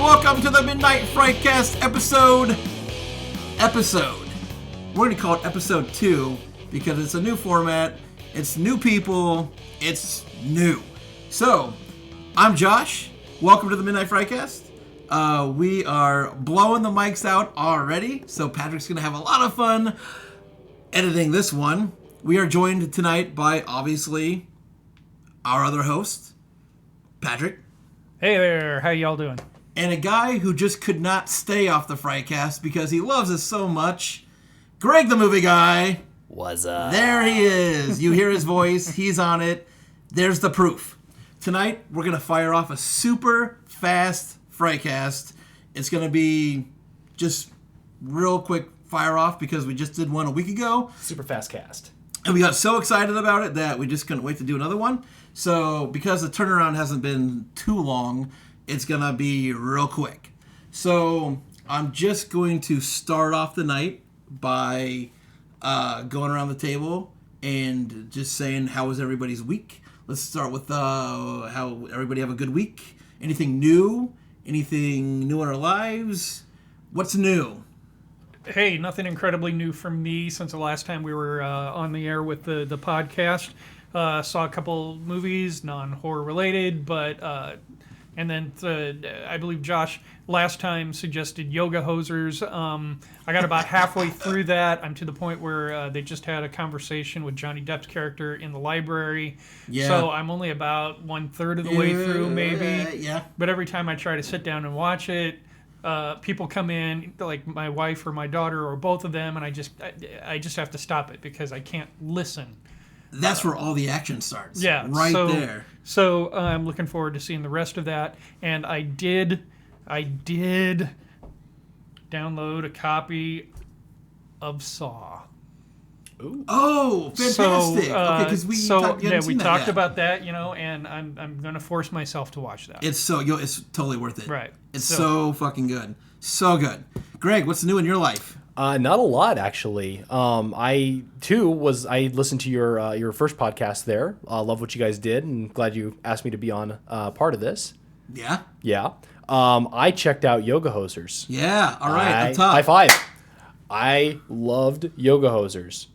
welcome to the Midnight Frightcast episode. We're going to call it episode 2 because it's a new format, it's new people, it's new. So, I'm Josh. Welcome to the Midnight Frightcast. We are blowing the mics out already, so Patrick's going to have a lot of fun editing this one. We are joined tonight by, obviously, our other host, Patrick. Hey there, how y'all doing? And a guy who just could not stay off the Frightcast because he loves us so much, Greg the Movie Guy. What's up? There he is. You hear his voice. He's on it. There's the proof. Tonight, we're going to fire off a super fast Frightcast. It's going to be just real quick fire off because we just did one a week ago. Super fast cast. And we got so excited about it that we just couldn't wait to do another one. So, because the turnaround hasn't been too long, it's going to be real quick. So, I'm just going to start off the night by going around the table and just saying, how was everybody's week? Let's start with how everybody have a good week. Anything new? Anything new in our lives? What's new? Hey, nothing incredibly new from me since the last time we were on the air with the podcast. Saw a couple movies, non-horror related, but and then I believe Josh last time suggested Yoga Hosers. I got about halfway through that. I'm to the point where they just had a conversation with Johnny Depp's character in the library. Yeah. So I'm only about 1/3 of the way through, maybe. Yeah. But every time I try to sit down and watch it, people come in, like my wife or my daughter or both of them, and I just have to stop it because I can't listen. That's where all the action starts. Yeah, right there. So I'm looking forward to seeing the rest of that. And I did download a copy of Saw. Ooh. Oh, fantastic! Okay, because we talked about that, and I'm gonna force myself to watch that. It's it's totally worth it. Right. It's so fucking good, so good. Greg, what's new in your life? Not a lot, actually. I listened to your first podcast there. Love what you guys did, and glad you asked me to be on part of this. Yeah? Yeah. I checked out Yoga Hosers. Yeah, all right, up top. High five. I loved Yoga Hosers.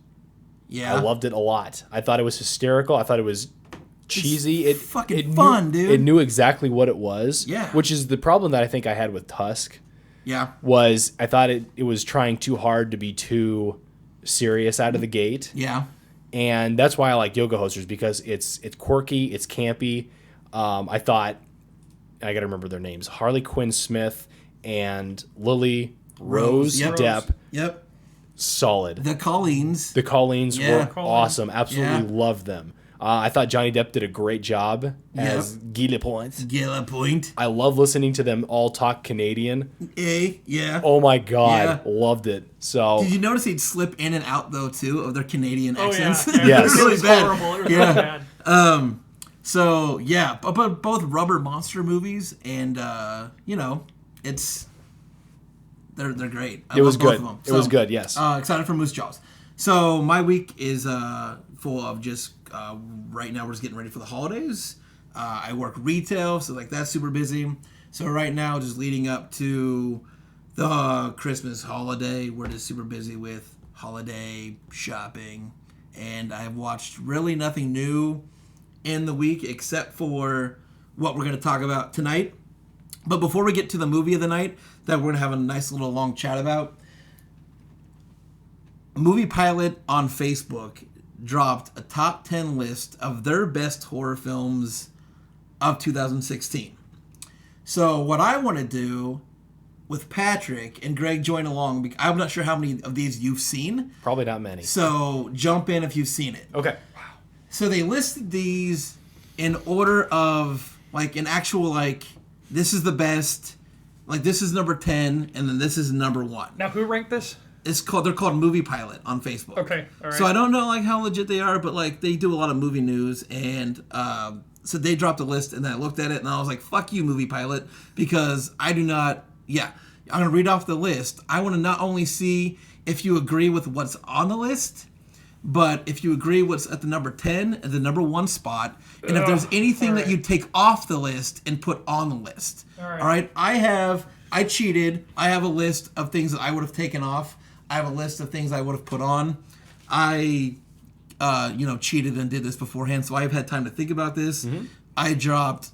Yeah. I loved it a lot. I thought it was hysterical. I thought it was cheesy. It's fucking fun, dude. It knew exactly what it was. Yeah. Which is the problem that I think I had with Tusk. Yeah. Was I thought it was trying too hard to be too serious out of the gate. Yeah. And that's why I like Yoga Hosers, because it's quirky, it's campy. I thought, I got to remember their names, Harley Quinn Smith and Lily Rose Depp. Yep. Solid. The Colleens were awesome. Absolutely loved them. I thought Johnny Depp did a great job as Guy Lapointe. I love listening to them all talk Canadian. Yeah. Oh my God, loved it. So did you notice he'd slip in and out though too of their Canadian accents? Yeah. Yes. It was horrible. It was really bad. So yeah, but both Rubber Monster movies, and they're great. It was good. It was good. Yes. Excited for Moose Jaws. So my week is full of just right now we're just getting ready for the holidays. I work retail, so that's super busy. So right now, just leading up to the Christmas holiday, we're just super busy with holiday shopping, and I've watched really nothing new in the week except for what we're going to talk about tonight. But before we get to the movie of the night that we're going to have a nice little long chat about, Movie Pilot on Facebook dropped a top 10 list of their best horror films of 2016. So what I want to do with Patrick and Greg join along, I'm not sure how many of these you've seen. Probably not many. So jump in if you've seen it. Okay. Wow. So they listed these in order of an actual this is the best, this is number 10 and then this is number 1. Now who ranked this? They're called Movie Pilot on Facebook. Okay, all right. So I don't know how legit they are, but they do a lot of movie news, and so they dropped a list, and then I looked at it, and I was like, "Fuck you, Movie Pilot," because I do not. Yeah, I'm gonna read off the list. I want to not only see if you agree with what's on the list, But if you agree what's at the number 10 and the number 1 spot, and if there's Ugh, anything all that right. you take off the list and put on the list. All right. All right. I cheated. I have a list of things that I would have taken off. I have a list of things I would have put on. I cheated and did this beforehand, so I've had time to think about this. Mm-hmm. I dropped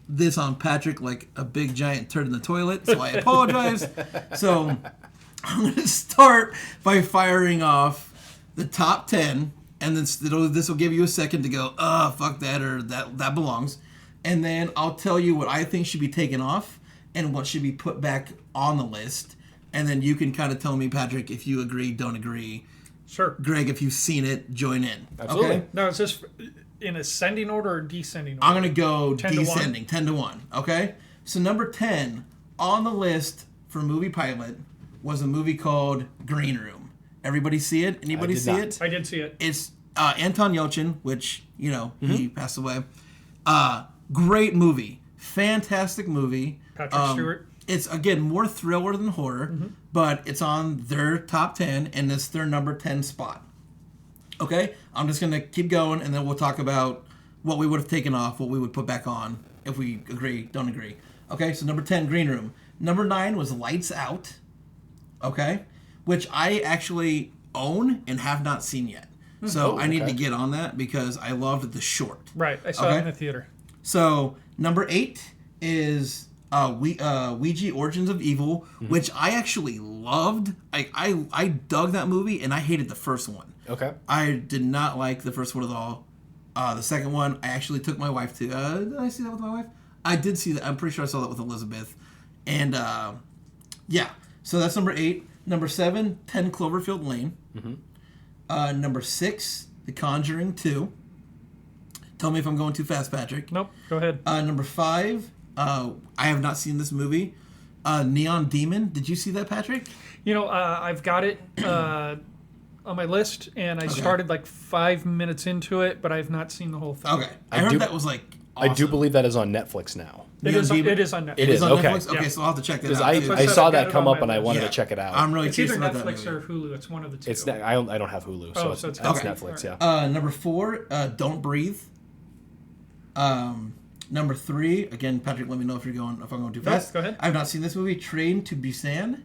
this on Patrick like a big giant turd in the toilet, so I apologize. So I'm going to start by firing off the top 10, and then this will give you a second to go, fuck that, or that belongs. And then I'll tell you what I think should be taken off and what should be put back on the list. And then you can kind of tell me, Patrick, if you agree, don't agree. Sure. Greg, if you've seen it, join in. Absolutely. Okay? Now, is this in ascending order or descending order? I'm going to go 10 to 1? descending, 10 to 1. Okay? So number 10 on the list for movie pilot was a movie called Green Room. Everybody see it? Anybody see not. it? I did see it. It's Anton Yelchin, which, he passed away. Great movie. Fantastic movie. Patrick Stewart. It's, again, more thriller than horror, but it's on their top 10, and it's their number 10 spot. Okay? I'm just going to keep going, and then we'll talk about what we would have taken off, what we would put back on, if we agree, don't agree. Okay, so number 10, Green Room. Number 9 was Lights Out. Okay? Which I actually own and have not seen yet. So I need to get on that because I loved the short. Right. I saw it in the theater. So number 8 is Ouija Origins of Evil, which I actually loved. I dug that movie, and I hated the first one. Okay. I did not like the first one at all. The second one, I actually took my wife to. Did I see that with my wife? I did see that. I'm pretty sure I saw that with Elizabeth. And yeah, so that's number 8. Number 7, 10 Cloverfield Lane. Number 6, The Conjuring 2. Tell me if I'm going too fast, Patrick. Nope. Go ahead. Number 5, I have not seen this movie. Neon Demon. Did you see that, Patrick? I've got it on my list, and I started like 5 minutes into it, but I've not seen the whole thing. Okay. I heard that was like awesome. I do believe that is on Netflix now. It is on Netflix. It is, on okay. Netflix? Okay, Yeah. so I'll have to check that Because out. I saw I've got that it come on up my and I list. wanted Yeah. to check it out. I'm really It's either curious about that Netflix movie. or Hulu. It's one of the two. It's I don't have Hulu, so Oh, it's so it's Netflix. Okay. Yeah. Number 4, Don't Breathe. Number 3, again, Patrick, let me know if I'm going too fast. Go ahead. I've not seen this movie. Train to Busan.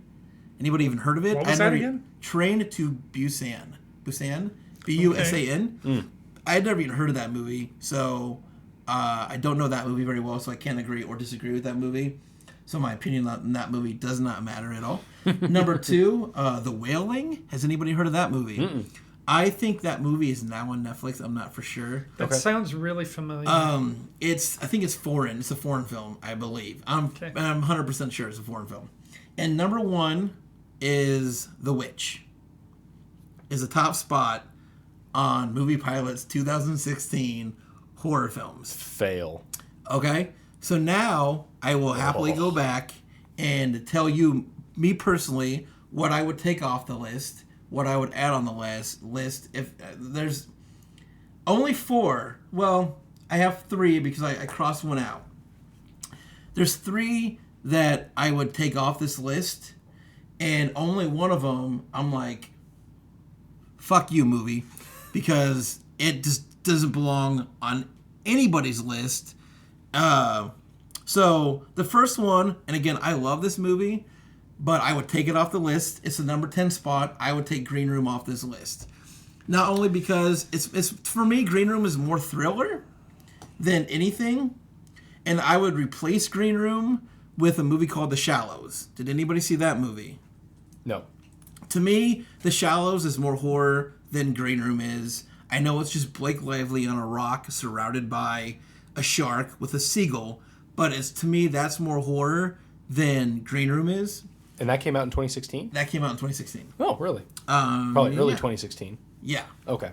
Anybody even heard of it? What was that again? Train to Busan. Busan. Busan. I had never even heard of that movie, so I don't know that movie very well, so I can't agree or disagree with that movie. So my opinion on that movie does not matter at all. Number 2, The Wailing. Has anybody heard of that movie? I think that movie is now on Netflix. I'm not for sure. That sounds really familiar. I think it's foreign. It's a foreign film, I believe. I'm 100% sure it's a foreign film. And number 1 is The Witch. Is a top spot on Movie Pilot's 2016 horror films. Fail. Okay? So now I will happily go back and tell you, me personally, what I would take off the list, what I would add on the list. If there's only 4, well, I have 3 because I crossed one out. There's 3 that I would take off this list, and only one of them I'm like, fuck you, movie, because it just doesn't belong on anybody's list. So the first one, and again, I love this movie, but I would take it off the list. It's the number 10 spot. I would take Green Room off this list. Not only because it's for me, Green Room is more thriller than anything, and I would replace Green Room with a movie called The Shallows. Did anybody see that movie? No. To me, The Shallows is more horror than Green Room is. I know it's just Blake Lively on a rock surrounded by a shark with a seagull, but to me, that's more horror than Green Room is. And that came out in 2016? That came out in 2016. Oh, really? Probably early yeah. 2016. Yeah. Okay.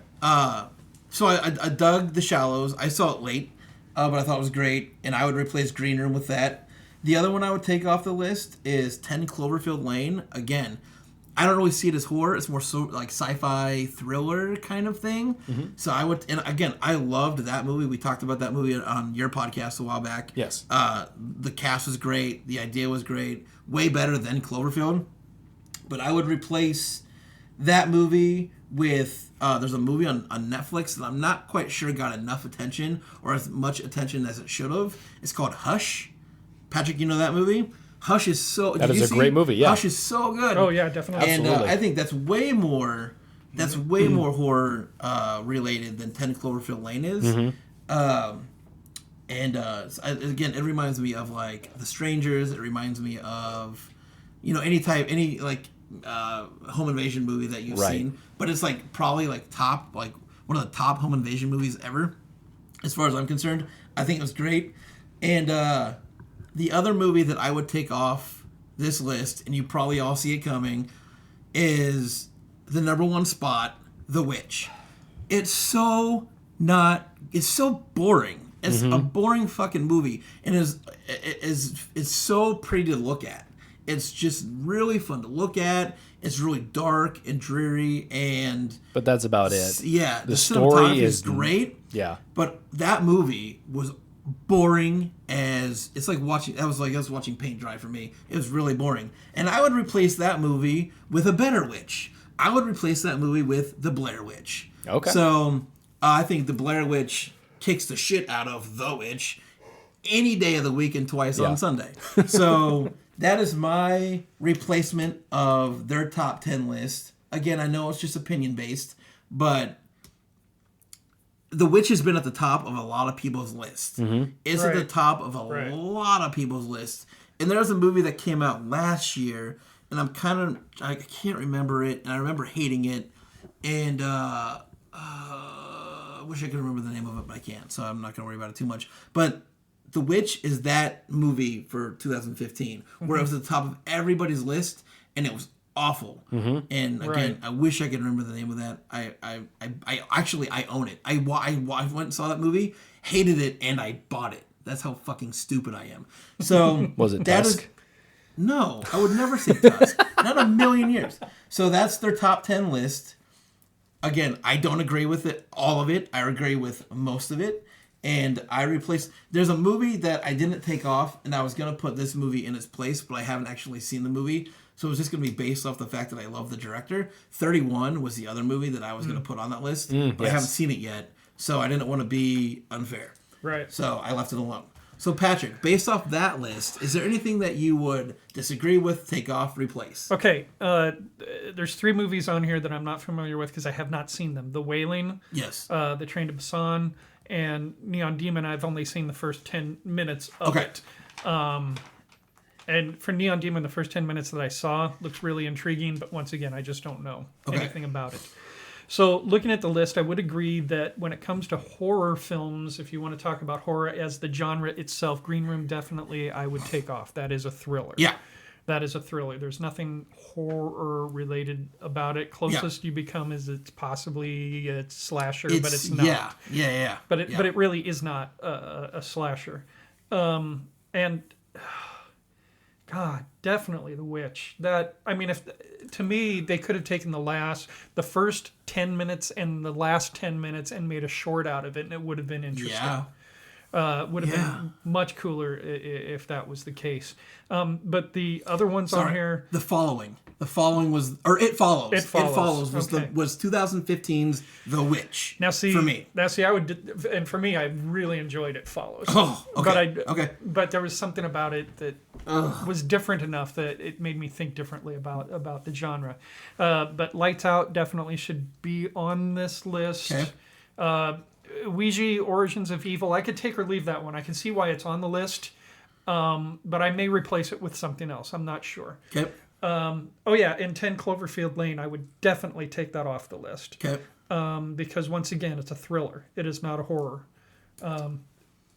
So I dug The Shallows. I saw it late, but I thought it was great, and I would replace Green Room with that. The other one I would take off the list is 10 Cloverfield Lane. Again, I don't really see it as horror. It's more so like sci-fi thriller kind of thing. So I would, and again, I loved that movie. We talked about that movie on your podcast a while back. Yes. The cast was great. The idea was great. Way better than Cloverfield. But I would replace that movie with there's a movie on Netflix that I'm not quite sure got enough attention or as much attention as it should have. It's called Hush. Patrick, you know that movie? Hush is so... That is a great movie, yeah. Hush is so good. Oh, yeah, definitely. And Absolutely. I think that's way more horror related than 10 Cloverfield Lane is. Again, it reminds me of like The Strangers. It reminds me of, any home invasion movie that you've seen. But it's like probably like top, like one of the top home invasion movies ever, as far as I'm concerned. I think it was great. And the other movie that I would take off this list, and you probably all see it coming, is the number one spot, The Witch. It's so boring. It's a boring fucking movie, and it's so pretty to look at. It's just really fun to look at. It's really dark and dreary, but that's about it. Yeah, the story is great. Yeah, but that movie was boring as it's like watching. I was watching paint dry for me. It was really boring, and I would replace that movie with a better witch. I would replace that movie with The Blair Witch. Okay. So I think The Blair Witch kicks the shit out of The Witch any day of the week and twice on Sunday. So that is my replacement of their top 10 list. Again, I know it's just opinion based, but The Witch has been at the top of a lot of people's lists. It's at the top of a lot of people's lists. And there's a movie that came out last year, and I can't remember it, and I remember hating it, and I wish I could remember the name of it, but I can't, so I'm not going to worry about it too much. But The Witch is that movie for 2015, where it was at the top of everybody's list, and it was awful. And again, I wish I could remember the name of that. I actually own it. I went and saw that movie, hated it, and I bought it. That's how fucking stupid I am. So was it that Tusk? No, I would never say Tusk. Not a million years. So that's their top 10 list. Again, I don't agree with it, all of it. I agree with most of it. And I replaced... There's a movie that I didn't take off, and I was going to put this movie in its place, but I haven't actually seen the movie. So it was just going to be based off the fact that I love the director. 31 was the other movie that I was going to put on that list, but I haven't seen it yet. So I didn't want to be unfair. Right. So I left it alone. So Patrick, based off that list, is there anything that you would disagree with, take off, replace? Okay. There's 3 movies on here that I'm not familiar with because I have not seen them. The Wailing. Yes. The Train to Busan. And Neon Demon, I've only seen the first 10 minutes of it. And for Neon Demon, the first 10 minutes that I saw looked really intriguing, but once again, I just don't know anything about it. So looking at the list, I would agree that when it comes to horror films, if you want to talk about horror as the genre itself, Green Room definitely I would take off. That is a thriller. Yeah. That is a thriller. There's nothing horror related about it. Closest you become is it's possibly a slasher, but it's not. Yeah. But it really is not a slasher. And God, definitely The Witch. To me, they could have taken the first 10 minutes and the last 10 minutes and made a short out of it, and it would have been interesting. Yeah. Would have been much cooler if that was the case. But the other ones on here... The Following. The Following was... Or It Follows. It Follows was okay. was 2015's The Witch. Now see... For me. I would... And for me, I really enjoyed It Follows. Oh, okay. But there was something about it that was different enough that it made me think differently about the genre. But Lights Out definitely should be on this list. Okay. Ouija, Origins of Evil, I could take or leave that one. I can see why it's on the list, but I may replace it with something else. I'm not sure. Okay. And 10 Cloverfield Lane, I would definitely take that off the list. Okay. Because once again, it's a thriller. It is not a horror.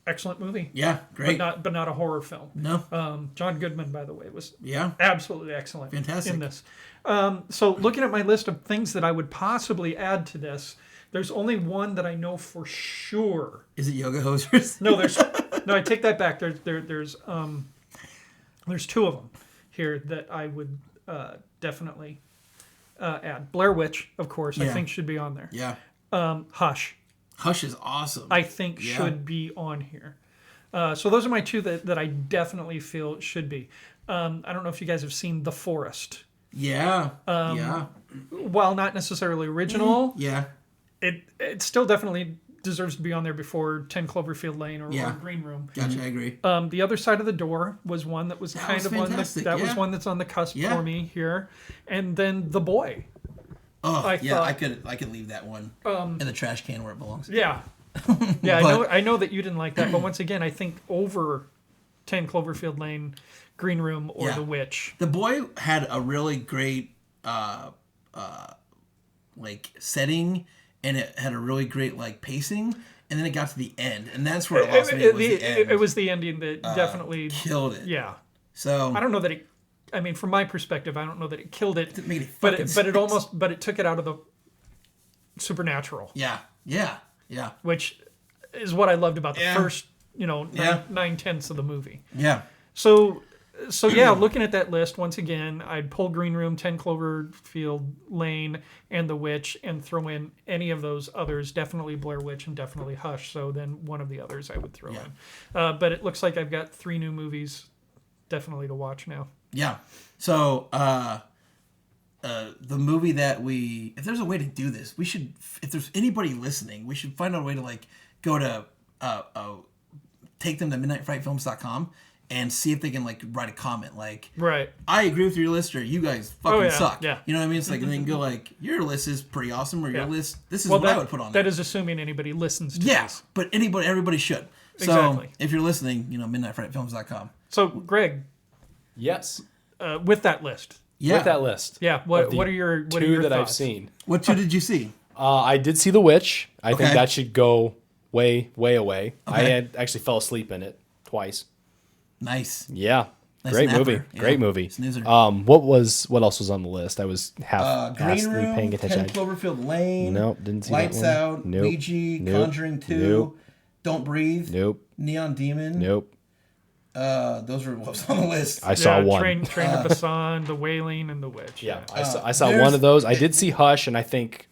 Excellent movie. Yeah, great. But not a horror film. No. John Goodman, by the way, was absolutely excellent. Fantastic. In this. So looking at my list of things that I would possibly add to this, there's only one that I know for sure. Is it Yoga Hosers? No, I take that back. There's 2 of them here that I would definitely add. Blair Witch, of course, I think should be on there. Yeah. Hush. Hush is awesome. I think should be on here. So those are my 2 that I definitely feel should be. I don't know if you guys have seen The Forest. Yeah. Yeah. While not necessarily original, Yeah. it still definitely deserves to be on there before 10 Cloverfield Lane or Green Room. Gotcha. I agree. The Other Side of the Door was one that was That kind was of one fantastic, that was yeah. one that's on the cusp Yeah. for me here. And then The Boy. Oh, I yeah. thought- I could leave that one in the trash can where it belongs. Yeah. Yeah, But- I know that you didn't like that, but once again, I think over 10 Cloverfield Lane, Green Room, or Yeah. The Witch. The Boy had a really great like setting, and it had a really great like pacing, and then it got to the end, and that's where it lost me. It was the ending that definitely killed it. Yeah. So I don't know that it. I mean, from my perspective, I don't know that it killed it, made it but fucking it took it out of the supernatural, yeah. which is what I loved about the Yeah. first, Yeah. 9/10 of the movie. Yeah. So yeah, looking at that list once again, I'd pull Green Room, 10 Cloverfield Lane, and The Witch, and throw in any of those others. Definitely Blair Witch and definitely Hush. So then one of the others I would throw in. But it looks like I've got 3 new movies definitely to watch now. Yeah. So the movie that if there's a way to do this, we should. If there's anybody listening, we should find out a way to like go to take them to midnightfrightfilms.com and see if they can like write a comment like, Right. I agree with your list, or you guys fucking yeah, suck. yeah. You know what I mean? It's like, and they can go like, your list is pretty awesome, or your Yeah. list, this is what I would put on that there. is assuming anybody listens to Yeah, this. but everybody should. So Exactly. if you're listening, midnightfrightfilms.com. So, Greg, Yes. with that list, Yeah. With that list. yeah, Of what the are your what are two your that I've thoughts? seen. What two did you see? I did see The Witch. I think Okay. that should go way, way away. I Okay. had actually fell asleep in it twice. Nice. Yeah. Nice Great napper. movie. Yeah. Great movie. Snoozer. What else was on the list? I was half Green hastily Room, paying 10 attention. Cloverfield Lane. Nope, didn't see Lights that one. Out, Nope. Ouija, Nope. Conjuring 2, Nope. Don't Breathe, Nope. Neon Demon. Nope. Those were what was on the list. I saw one. Train to Busan, The Wailing, and The Witch. Yeah, I saw there's- one of those. I did see Hush, and I think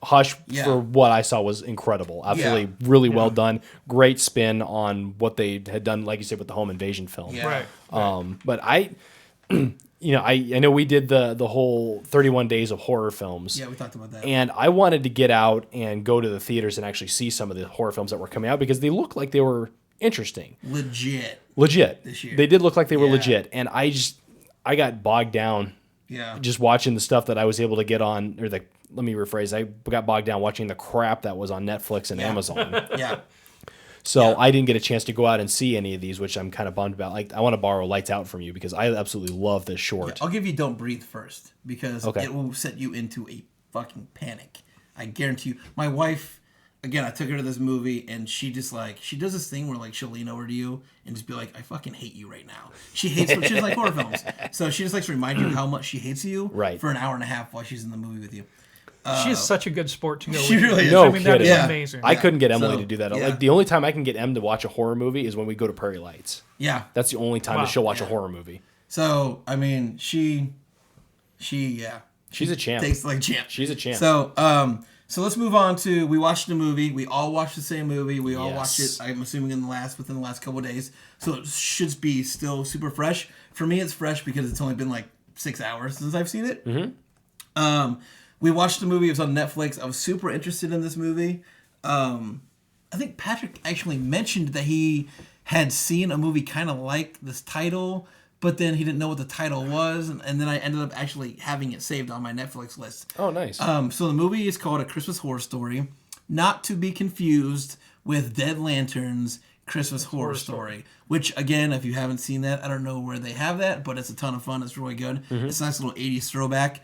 Hush, Yeah. for what I saw, was incredible. Absolutely, really well done. Great spin on what they had done, like you said, with the home invasion film. Yeah. Right. But I know we did the whole 31 days of horror films. Yeah, we talked about that. And I wanted to get out and go to the theaters and actually see some of the horror films that were coming out because they looked like they were interesting. Legit. This year. They did look like they were Yeah. legit. And I got bogged down Yeah. just watching the stuff that I was able to get on, let me rephrase, I got bogged down watching the crap that was on Netflix and Amazon. Yeah. So I didn't get a chance to go out and see any of these, which I'm kind of bummed about. Like, I want to borrow Lights Out from you because I absolutely love this short. I'll give you Don't Breathe first because Okay. it will set you into a fucking panic. I guarantee you. My wife, again, I took her to this movie and she just like, she does this thing where like she'll lean over to you and just be like, I fucking hate you right now. She doesn't like horror films. So she just likes to remind you how much she hates you Right. for an hour and a half while she's in the movie with you. She is such a good sport to go She with. really is. No I mean, that is kidding. Yeah. amazing. I couldn't get Emily So, to do that. yeah. Like, the only time I can get Em to watch a horror movie is when we go to Prairie Lights. Yeah. That's the only time Wow. that she'll watch a Yeah. horror movie. So, I mean, she She's a champ. takes like champ. She's a champ. So let's move on to, we watched the movie. We all watched the same movie. We all Yes. watched it, I'm assuming, within the last couple of days. So it should be still super fresh. For me, it's fresh because it's only been like 6 hours since I've seen it. Mm-hmm. We watched the movie. It was on Netflix. I was super interested in this movie. I think Patrick actually mentioned that he had seen a movie kind of like this title, but then he didn't know what the title was, and then I ended up actually having it saved on my Netflix list. Oh, nice. So the movie is called A Christmas Horror Story, not to be confused with Dead Lantern's Christmas Horror Story, which, again, if you haven't seen that, I don't know where they have that, but it's a ton of fun. It's really good. It's a nice little 80s throwback.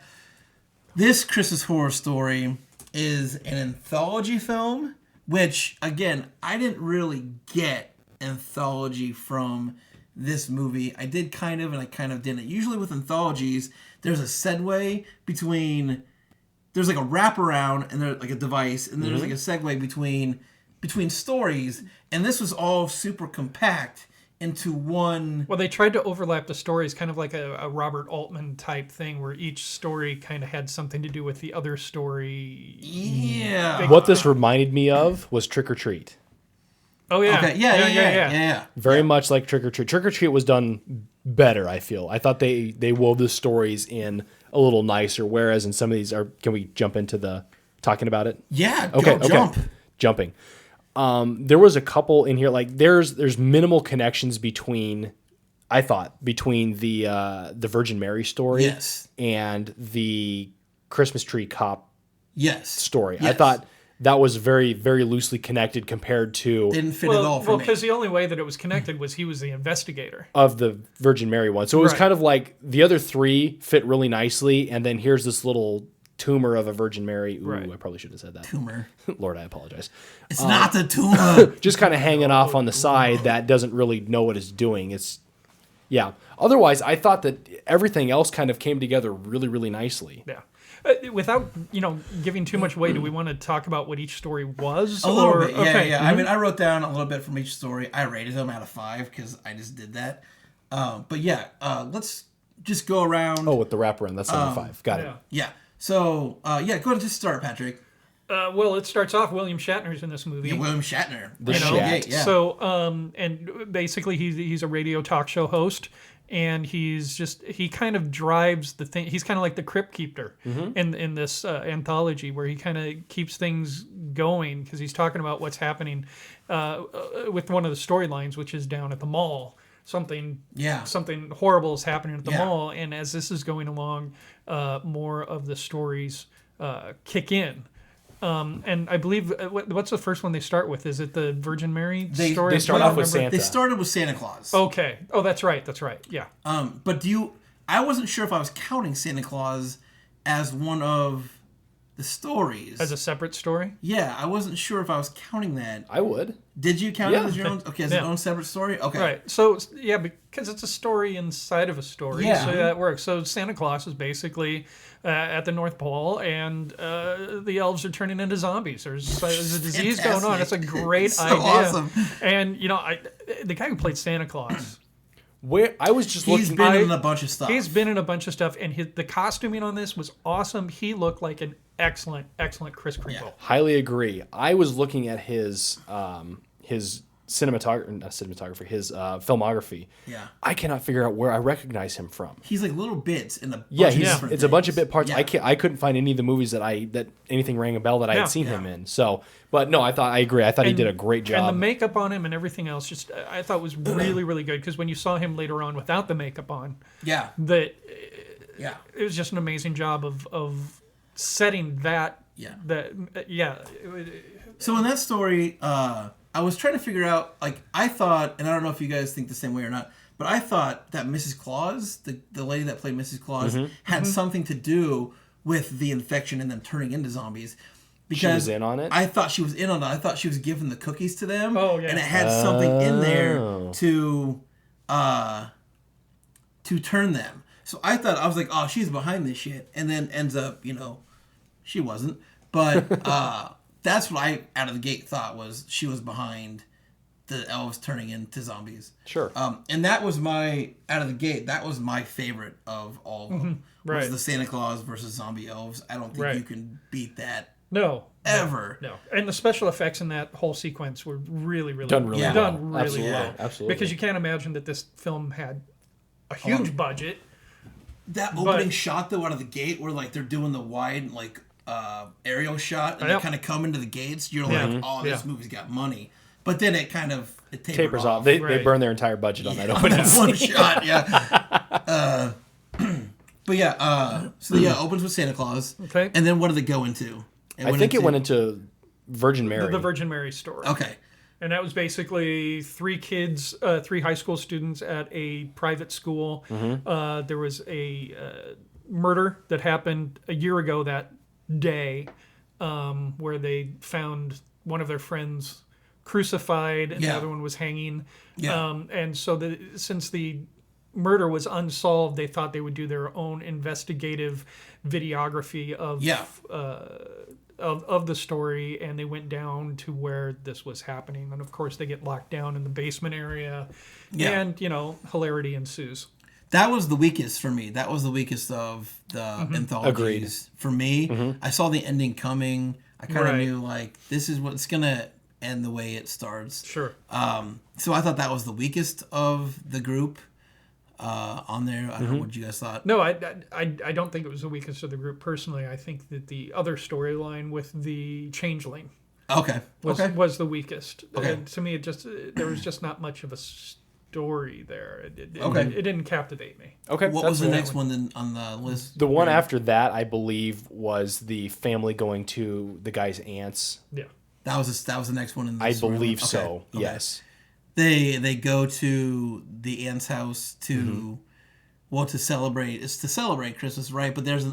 This Christmas Horror Story is an anthology film, which, again, I didn't really get anthology from this movie. I did kind of, and I kind of didn't. Usually with anthologies, there's a segue between, there's like a wraparound and there's like a device, and there's like a segue between stories, and this was all super compact into one. Well, they tried to overlap the stories, kind of like a Robert Altman type thing, where each story kind of had something to do with the other story. Yeah. What this reminded me of was Trick or Treat. Oh yeah, Okay. Yeah. Very much like Trick or Treat. Trick or Treat was done better, I feel. I thought they wove the stories in a little nicer. Whereas in some of these can we jump into the talking about it? Yeah. Okay. Jump. Jumping. There was a couple in here, like there's minimal connections between the Virgin Mary story Yes. and the Christmas tree cop Yes. story. Yes. I thought that was very, very loosely connected compared to Didn't fit at all for Well, me. because the only way that it was connected was he was the investigator. of the Virgin Mary one. So it was Right. kind of like the other three fit really nicely, and then here's this little tumor of a Virgin Mary. Ooh, Right. I probably should have said that. Tumor. Lord, I apologize. It's not the tumor. Just kind of hanging off on the side that doesn't really know what it's doing. Yeah. Otherwise, I thought that everything else kind of came together really, really nicely. Yeah. Without giving too much away, do we want to talk about what each story was? A little bit. Yeah, okay. yeah. I mean, I wrote down a little bit from each story. I rated them out of 5 because I just did that. But yeah, let's just go around. Oh, with the wraparound. That's number 5. Got it. Yeah. Yeah. So, go ahead and just start, Patrick. Well, it starts off William Shatner's in this movie. Yeah, William Shatner. The Right out Shat. gate, yeah. So, and basically he's a radio talk show host, and he kind of drives the thing. He's kind of like the crypt keeper in this anthology, where he kind of keeps things going because he's talking about what's happening with one of the storylines, which is down at the mall. Something horrible is happening at the mall, and as this is going along, more of the stories kick in. And I believe what's the first one they start with? Is it the Virgin Mary story? They start off with Santa. They started with Santa Claus. Okay. Oh, that's right. That's right. Yeah. But I wasn't sure if I was counting Santa Claus as one of the stories. As a separate story? Yeah, I wasn't sure if I was counting that. I would. Did you count it Yeah. as your own? Okay, as its own separate story? Okay. Right. So, yeah, because it's a story inside of a story. Yeah. So that works. So Santa Claus is basically at the North Pole, and the elves are turning into zombies. There's a disease going on. It's a great So idea. awesome. And, the guy who played Santa Claus... Where I was just He's looking. been in a bunch of stuff. He's been in a bunch of stuff, and the costuming on this was awesome. He looked like an excellent Kris Kringle. Yeah. Highly agree. I was looking at his cinematography, his filmography. Yeah. I cannot figure out where I recognize him from. He's like little bits in a bunch Yeah, of different it's a bunch of things. bit parts. Yeah. I couldn't find any of the movies that anything rang a bell that I Yeah. had seen him in. So, but no, I agree. I thought he did a great job. And the makeup on him and everything else, I thought was really, really good. Because when you saw him later on without the makeup on, Yeah. that Yeah. it was just an amazing job of setting that. Yeah. It So in that story, I was trying to figure out, like, I thought, and I don't know if you guys think the same way or not, but I thought that Mrs. Claus, the lady that played Mrs. Claus, had something to do with the infection and them turning into zombies. Because She was in on it? I thought she was in on it. I thought she was giving the cookies to them. Oh, yeah. And it had something in there to turn them. So I was like, oh, she's behind this shit. And then ends up, she wasn't. But that's what I, out of the gate, thought was she was behind the elves turning into zombies. Sure. And that was out of the gate, that was my favorite of all of them. Right. Was the Santa Claus versus zombie elves. I don't think you can beat that. No. Ever. No. And the special effects in that whole sequence were really, really Done really well. done really Absolutely. well. Absolutely. Because you can't imagine that this film had a huge budget. That opening shot, though, out of the gate, where like they're doing the wide aerial shot, and they kind of come into the gates. You're like, oh, this movie's got money. But then it kind of tapers off. They burn their entire budget on that on opening that one scene. shot. Yeah. But yeah, opens with Santa Claus. Okay. And then what did it go into? I think it went into Virgin Mary. The Virgin Mary story. Okay. And that was basically three high school students at a private school. There was a murder that happened a year ago that day, where they found one of their friends crucified and the other one was hanging. Yeah. And so since the murder was unsolved, they thought they would do their own investigative videography of the story, and they went down to where this was happening. And of course, they get locked down in the basement area, and hilarity ensues. That was the weakest for me. That was the weakest of the anthologies. Agreed. For me, I saw the ending coming. I kind of knew, like, this is what's going to end the way it starts. Sure. So I thought that was the weakest of the group. on there. I don't know what you guys thought. No, I don't think it was the weakest of the group personally. I think that the other storyline with the changeling Okay. was the weakest. Okay. And to me, there was just not much of a story there. It didn't captivate me. Okay. What was the next one then on the list? The one after that, I believe, was the family going to the guy's aunt's. Yeah. That was the next one in the I story. believe Okay. so. Okay. Yes. They go to the aunt's house to to celebrate. It's to celebrate Christmas, right? But there's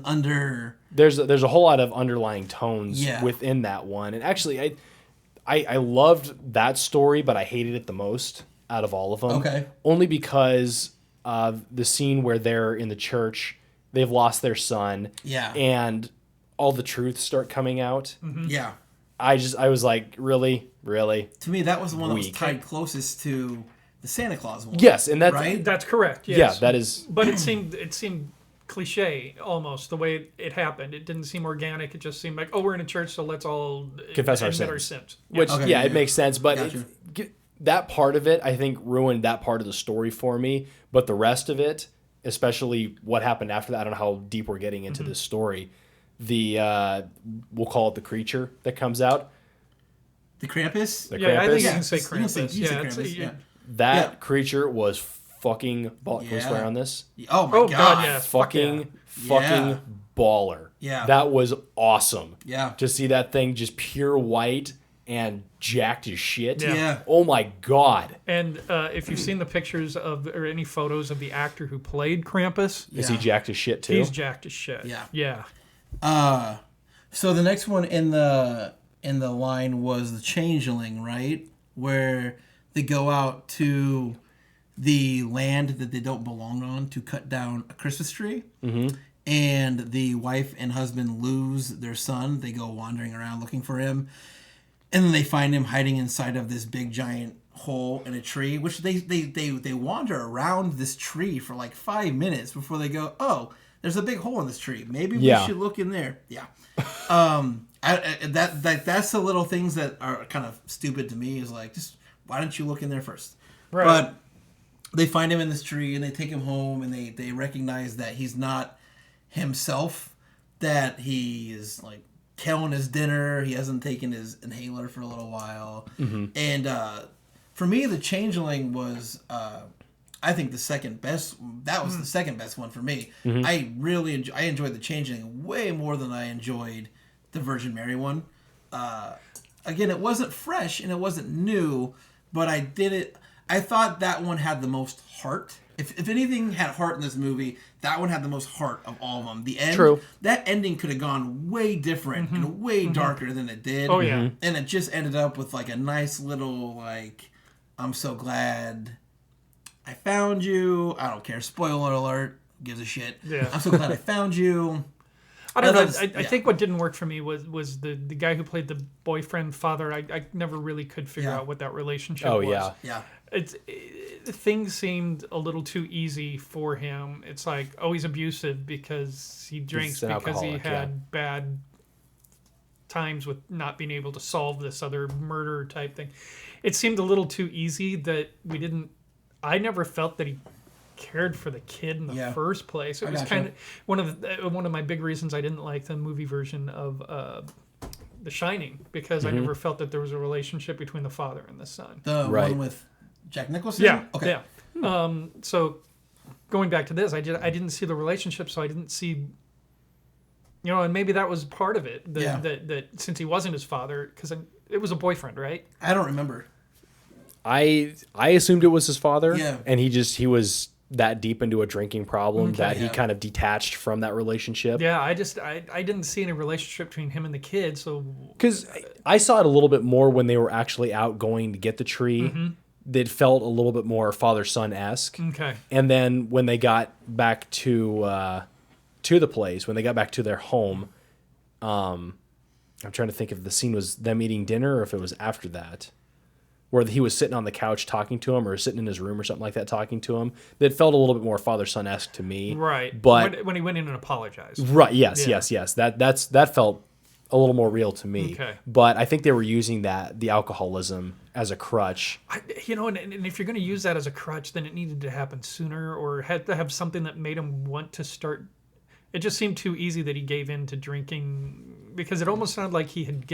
There's a whole lot of underlying tones Yeah. within that one, and actually, I loved that story, but I hated it the most out of all of them. Okay. Only because of the scene where they're in the church, they've lost their son. Yeah. And all the truths start coming out. Yeah. I was like, really? To me, that was the one that was Weak. tied closest to the Santa Claus one. Yes, and that's right. That's correct. Yes. Yeah, that is. But it seemed cliche almost the way it happened. It didn't seem organic. It just seemed like, oh, we're in a church, so let's all Confess our admit sins. Yeah. Which, Okay, it makes sense, but Gotcha. that part of it, I think, ruined that part of the story for me. But the rest of it, especially what happened after that, I don't know how deep we're getting into this story. The we'll call it the creature that comes out. The Krampus. The Yeah, I think Krampus. you can say You can say- Krampus. you can say Yeah, it's- Krampus, yeah. That Yeah. creature was fucking Can we Yeah. swear on this? Oh my Oh, god. God, yeah. Fuck Fucking Yeah. baller. Yeah. That was awesome. Yeah. To see that thing just pure white and jacked as shit. Yeah. Yeah. Oh my god. And if you've seen the pictures or any photos of the actor who played Krampus, Is he Yeah. jacked as shit too? he's jacked as shit. Yeah. Yeah. So the next one in the line was the Changeling, right? Where they go out to the land that they don't belong on to cut down a Christmas tree. Mm-hmm. And the wife and husband lose their son. They go wandering around looking for him. And then they find him hiding inside of this big giant hole in a tree, which they wander around this tree for like 5 minutes before they go, oh, there's a big hole in this tree. Maybe we should look in there. Yeah. That's the little things that are kind of stupid to me, is like, just why don't you look in there first? Right. But they find him in this tree and they take him home, and they recognize that he's not himself, that he is like killing his dinner. He hasn't taken his inhaler for a little while. Mm-hmm. And for me, the Changeling was I think the second best. That was the second best one for me. Mm-hmm. I really enjoyed the Changeling way more than I enjoyed the Virgin Mary one. Again, it wasn't fresh and it wasn't new, but I thought that one had the most heart. If anything had heart in this movie, that one had the most heart of all of them. The end, True. That ending could have gone way different and way darker than it did. Oh, yeah. And it just ended up with like a nice little like, I'm so glad I found you. I don't care. Spoiler alert. Who gives a shit. Yeah. I'm so glad I found you. I don't know. Yeah. I think what didn't work for me was the guy who played the boyfriend father. I never really could figure Yeah. out what that relationship Oh, was. yeah. Yeah. Things seemed a little too easy for him. It's like, oh, he's abusive because he drinks, an because he alcoholic, had bad times with not being able to solve this other murder type thing. It seemed a little too easy that I never felt that he cared for the kid in the first place. It was gotcha. kind of one of my big reasons I didn't like the movie version of The Shining, because I never felt that there was a relationship between the father and the son. The Right. one with Jack Nicholson? Yeah. Okay. Yeah. So going back to this, I didn't see the relationship, so I didn't see, and maybe that was part of it. That since he wasn't his father, because it was a boyfriend, right? I don't remember. I assumed it was his father. Yeah. And he was that deep into a drinking problem that he yeah. kind of detached from that relationship. Yeah. I didn't see any relationship between him and the kid. So Because I saw it a little bit more when they were actually out going to get the tree. That felt a little bit more father-son-esque. okay. And then when they got back to the place, when they got back to their home, I'm trying to think if the scene was them eating dinner or if it was after that, where he was sitting on the couch talking to him or sitting in his room or something like that talking to him. That felt a little bit more father-son-esque to me. Right. But when he went in and apologized. right, yes. Yeah. That felt a little more real to me. Okay. But I think they were using the alcoholism as a crutch. And if you're going to use that as a crutch, then it needed to happen sooner, or had to have something that made him want to start. It just seemed too easy that he gave in to drinking, because it almost sounded like he had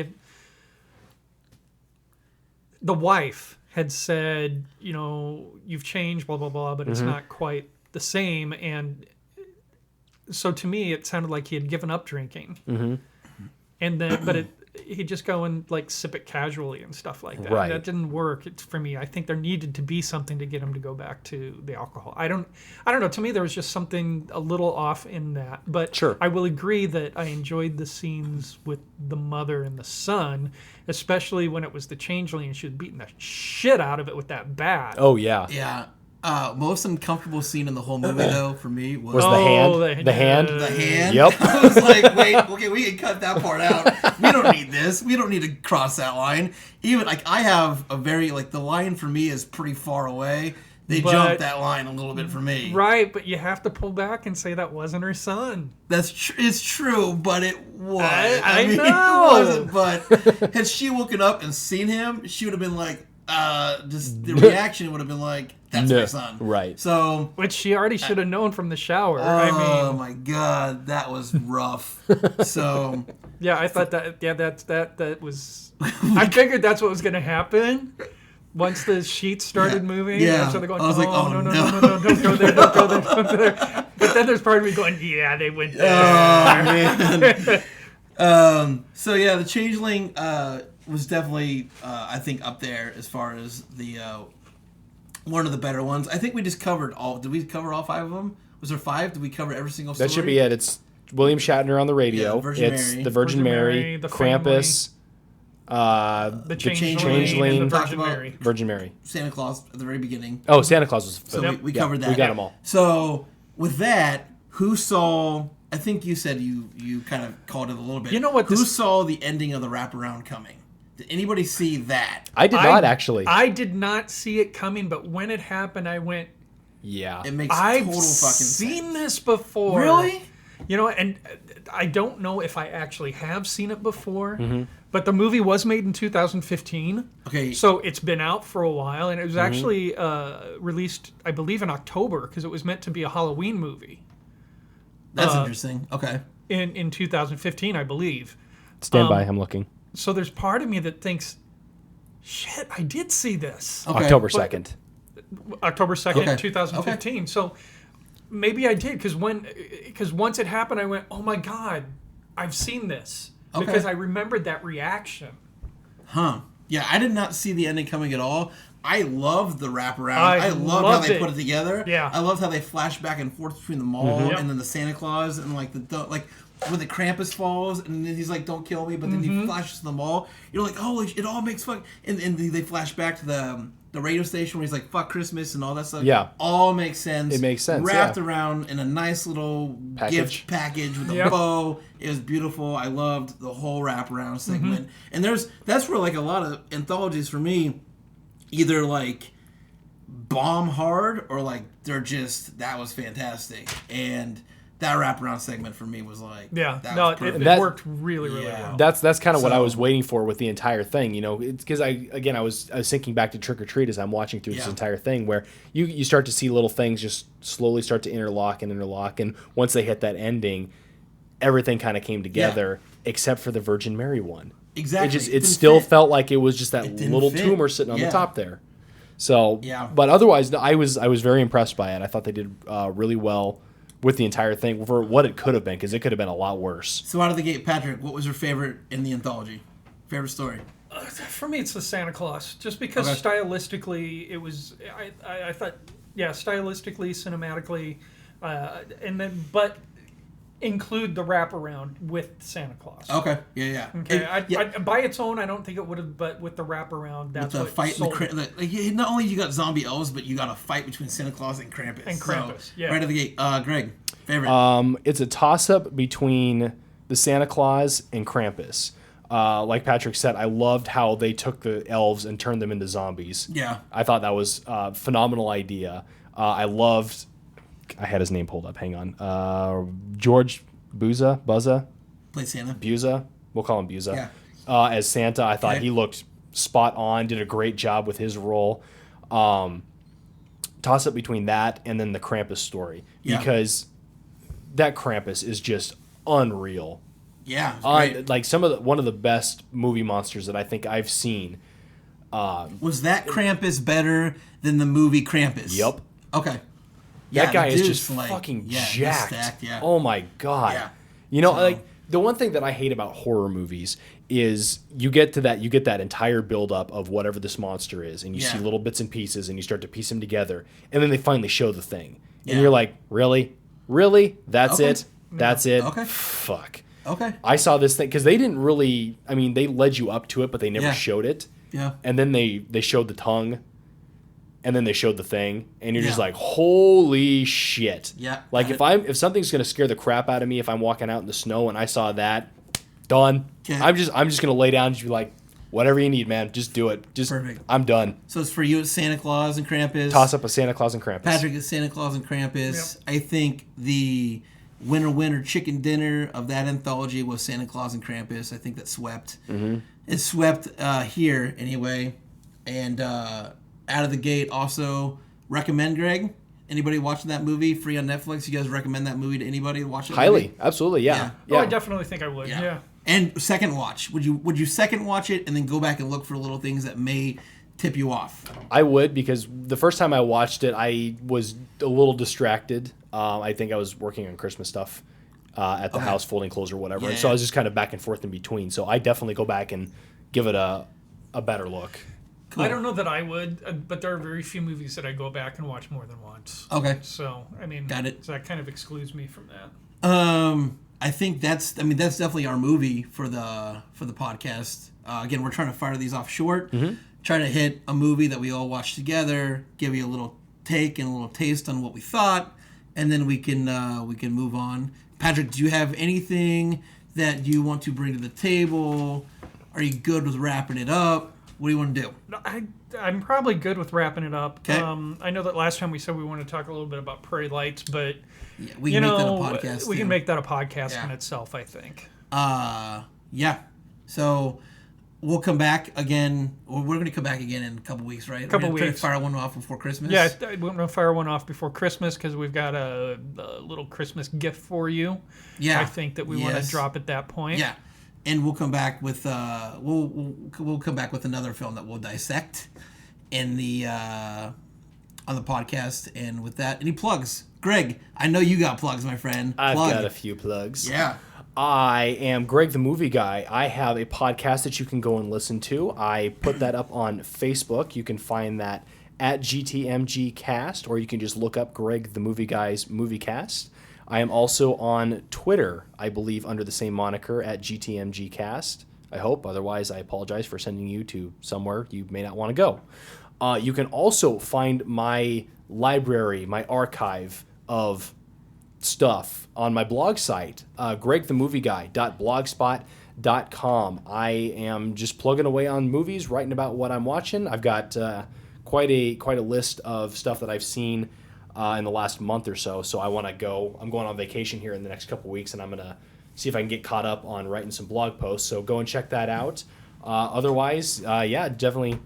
the wife had said, you've changed, blah, blah, blah, but it's not quite the same. And so to me, it sounded like he had given up drinking. Mm-hmm. And then, he'd just go and like sip it casually and stuff like that. Right. That didn't work for me. I think there needed to be something to get him to go back to the alcohol. I don't know. To me, there was just something a little off in that. But Sure. I will agree that I enjoyed the scenes with the mother and the son, especially when it was the changeling and she was beating the shit out of it with that bat. Oh, yeah. Yeah. Most uncomfortable scene in the whole movie, though, for me was The hand? The hand? the hand. Yep. I was like, wait, okay, we can cut that part out. We don't need this. We don't need to cross that line. Even, I have a very, the line for me is pretty far away. They jumped that line a little bit for me. Right, but you have to pull back and say that wasn't her son. It's true, but it was. I mean, know. It wasn't, but had she woken up and seen him, she would have been like, just the reaction would have been like, that's my son. Right. So, Which she already should have known from the shower. oh my God, that was rough. So, yeah, I thought that was. I figured that's what was going to happen once the sheets started moving. Yeah. So they're going, I was like, no, no. don't go there, don't go there, don't go there. But then there's part of me going, yeah, they went there. oh man. So yeah, the Changeling was definitely I think up there as far as the one of the better ones. I think we just covered all. Did we cover all 5 of them? Was there 5? Did we cover every single story? That should be it. It's William Shatner on the radio. Yeah, Virgin it's Mary. the Virgin Mary, the Krampus, The Changeling, and the Talked Virgin about- Mary. Virgin Mary. Santa Claus at the very beginning. Oh, Santa Claus was. So Yep. we covered that. We got them all. So with that, who saw? I think you said you kind of called it a little bit. You know what Who this- saw the ending of the wraparound coming? Did anybody see that? I did not actually. I did not see it coming, but when it happened, I went, yeah. It makes I've total fucking seen sense. this before. Really? And I don't know if I actually have seen it before, Mm-hmm. but the movie was made in 2015. Okay. So it's been out for a while, and it Mm-hmm. was actually released, I believe, in October, because it was meant to be a Halloween movie That's interesting. Okay. in 2015, I believe. Stand by. I'm looking. So there's part of me that thinks, shit, I did see this. Okay. October 2nd. October 2nd, Okay. 2015. So maybe I did, because once it happened, I went, oh my God, I've seen this. Okay. Because I remembered that reaction. Huh. Yeah, I did not see the ending coming at all. I loved the wraparound. I loved how loved they it. put it together. Yeah. I loved how they flashed back and forth between the mall Yep. and then the Santa Claus and when the Krampus falls and then he's like, "Don't kill me," but then he flashes to the mall. You're like, "Oh, it all makes fun." And they flash back to the radio station where he's like, "Fuck Christmas" and all that stuff. Yeah. all makes sense. It makes sense, Wrapped yeah. around in a nice little gift package with a Yep. bow. It was beautiful. I loved the whole wraparound segment. And that's where a lot of anthologies for me either bomb hard or they're just, that was fantastic. And that wraparound segment for me was Yeah, that no, was perfect. it worked really, really Yeah. well. That's kind of what I So- was waiting for with the entire thing. It's because I was thinking back to Trick or Treat as I'm watching through this Yeah. entire thing, where you start to see little things just slowly start to interlock, and once they hit that ending, everything kind of came together, except for the Virgin Mary one. Exactly. It didn't still fit. felt like it was just that It didn't little fit. tumor sitting on Yeah. the top there. So, Yeah. but otherwise, no, I was very impressed by it. I thought they did really well with the entire thing for what it could have been, because it could have been a lot worse. So out of the gate, Patrick, what was your favorite in the anthology? Favorite story? For me, it's the Santa Claus, just because Okay. stylistically it was. I thought, yeah, stylistically, cinematically, but include the wraparound with Santa Claus. Okay. Yeah. Okay, And, by its own, I don't think it would have, but with the wraparound, that's the what fight, sold it. not only you got zombie elves, but you got a fight between Santa Claus and Krampus. And Krampus, So, yeah. Right out of the gate, Greg, favorite. It's a toss-up between the Santa Claus and Krampus. Like Patrick said, I loved how they took the elves and turned them into zombies. Yeah. I thought that was a phenomenal idea. I had his name pulled up. Hang on. George Buzza? Play Santa. Buza? We'll call him Buza. Yeah. As Santa. I thought Okay. he looked spot on, did a great job with his role. Toss up between that and then the Krampus story. Yeah. Because that Krampus is just unreal. Yeah, it's great. Like one of the best movie monsters that I think I've seen. Was that Krampus better than the movie Krampus? Yup. Okay. That guy the is dude's just like- fucking yeah, he's jacked. stacked, yeah. Oh my god. Yeah. You know, So- like the one thing that I hate about horror movies is you get that entire buildup of whatever this monster is, and you see Yeah. little bits and pieces, and you start to piece them together, and then they finally show the thing, Yeah. and you're like, really, that's Okay. it, that's it. Okay. Fuck. Okay. I saw this thing because they didn't really. I mean, they led you up to it, but they never Yeah. showed it. Yeah. And then they showed the tongue, and then they showed the thing, and you're just Yeah. like, holy shit. Yeah. Like if something's gonna scare the crap out of me, if I'm walking out in the snow and I saw that, done. Okay. I'm just gonna lay down and just be like, whatever you need, man, just do it. Just Perfect. I'm done. So it's for you, it's Santa Claus and Krampus. Toss up a Santa Claus and Krampus. Patrick is Santa Claus and Krampus. I think the winner chicken dinner of that anthology was Santa Claus and Krampus. I think that swept. Mm-hmm. It swept here anyway. And out of the gate, also recommend, Greg. Anybody watching that movie free on Netflix? You guys recommend that movie to anybody watch it? Highly, absolutely, yeah. Oh, I definitely think I would. Yeah. And second watch. Would you second watch it and then go back and look for little things that may tip you off? I would, because the first time I watched it, I was a little distracted. I think I was working on Christmas stuff at the house, folding clothes or whatever. Yeah, and so I yeah. was just kind of back and forth in between. So I definitely go back and give it a better look. Cool. I don't know that I would, but there are very few movies that I go back and watch more than once. Okay. So, I mean, Got it. So that kind of excludes me from that. I think that's definitely our movie for the podcast. Again, we're trying to fire these off short. Mm-hmm. Try to hit a movie that we all watch together, give you a little take and a little taste on what we thought, and then we can move on. Patrick, do you have anything that you want to bring to the table? Are you good with wrapping it up? What do you want to do? No, I'm probably good with wrapping it up. 'Kay. I know that last time we said we wanted to talk a little bit about Prairie Lights, but Yeah, we can make that a podcast. we too. can make that a podcast Yeah. in itself, I think. Yeah. So we'll come back again. Or we're going to come back again in a couple weeks, right? Couple We're gonna try to weeks. fire one off before Christmas. Yeah, I want to fire one off before Christmas because we've got a little Christmas gift for you. Yeah. I think that we want Yes. to drop at that point. Yeah, and we'll come back with we'll come back with another film that we'll dissect in the on the podcast. And with that, any plugs? Greg, I know you got plugs, my friend. I've Plug. got a few plugs. Yeah. I am Greg the Movie Guy. I have a podcast that you can go and listen to. I put that up on Facebook. You can find that at GTMG Cast, or you can just look up Greg the Movie Guy's Movie Cast. I am also on Twitter, I believe, under the same moniker at GTMG Cast. I hope. Otherwise, I apologize for sending you to somewhere you may not want to go. You can also find my library, my archive of stuff on my blog site, gregthemovieguy.blogspot.com. I am just plugging away on movies, writing about what I'm watching. I've got quite a list of stuff that I've seen in the last month or so. So I want to go. I'm going on vacation here in the next couple weeks, and I'm gonna see if I can get caught up on writing some blog posts. So go and check that out. Otherwise, yeah, definitely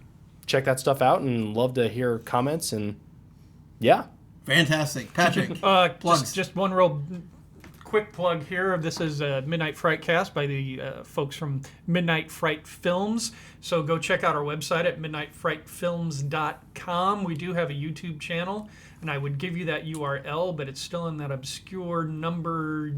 check that stuff out, and love to hear comments. And yeah. Fantastic, Patrick. Plugs. Just one real quick plug here. This is Midnight Fright Cast by the folks from Midnight Fright Films. So go check out our website at midnightfrightfilms.com. We do have a YouTube channel, and I would give you that URL, but it's still in that obscure number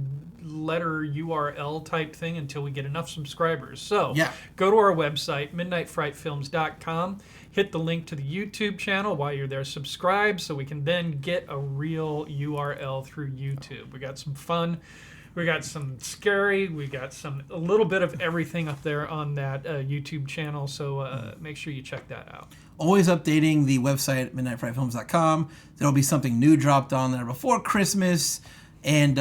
letter URL type thing until we get enough subscribers. So Yeah. go to our website, midnightfrightfilms.com. Hit the link to the YouTube channel while you're there. Subscribe so we can then get a real URL through YouTube. We got some fun. We got some scary. We got a little bit of everything up there on that YouTube channel. So make sure you check that out. Always updating the website at midnightfrightfilms.com. There'll be something new dropped on there before Christmas. And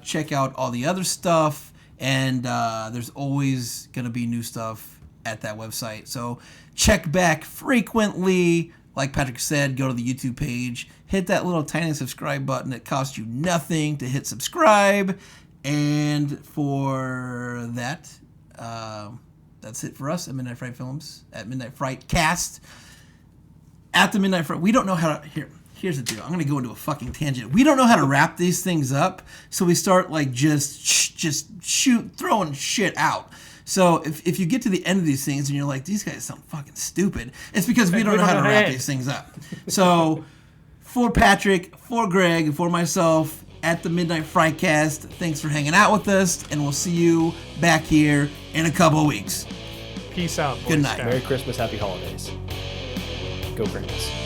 check out all the other stuff. And there's always going to be new stuff at that website. So check back frequently. Like Patrick said, go to the YouTube page. Hit that little tiny subscribe button. It costs you nothing to hit subscribe. And for that, That's it for us at Midnight Fright Films, at Midnight Fright Cast. At the Midnight Fright, we don't know how to... Here's the deal. I'm going to go into a fucking tangent. We don't know how to wrap these things up, so we start like just throwing shit out. So if you get to the end of these things and you're like, these guys sound fucking stupid, it's because we don't know how to wrap these things up. So for Patrick, for Greg, and for myself, at the Midnight Frightcast, thanks for hanging out with us, and we'll see you back here in a couple of weeks. Peace out, boys. Good night. Merry Christmas, Happy Holidays. Go Krampus.